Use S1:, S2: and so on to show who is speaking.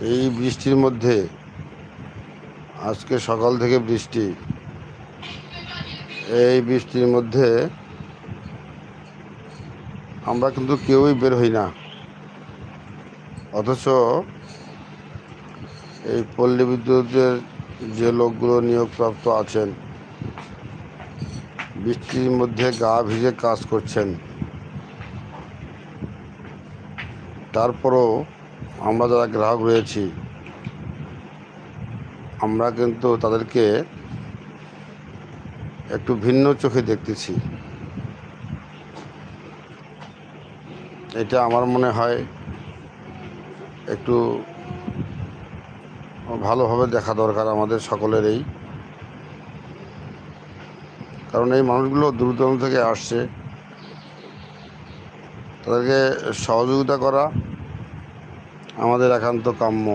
S1: এই বৃষ্টির মধ্যে, আজকে সকাল থেকে বৃষ্টি, এই বৃষ্টির মধ্যে আমরা কিন্তু কেউই বের হই না, অথচ এই পল্লী বিদ্যুতের যে লোকগুলো নিয়োগপ্রাপ্ত আছেন বৃষ্টির মধ্যে গা ভিজে কাজ করছেন। তারপরও আমরা যারা গ্রাহক রয়েছি আমরা কিন্তু তাদেরকে একটু ভিন্ন চোখে দেখতেছি। এটা আমার মনে হয় একটু ভালোভাবে দেখা দরকার আমাদের সকলেরই, কারণ এই মানুষগুলো দূর দূরান্ত থেকে আসছে, তাদেরকে সহযোগিতা করা আমাদের একান্ত কাম্য।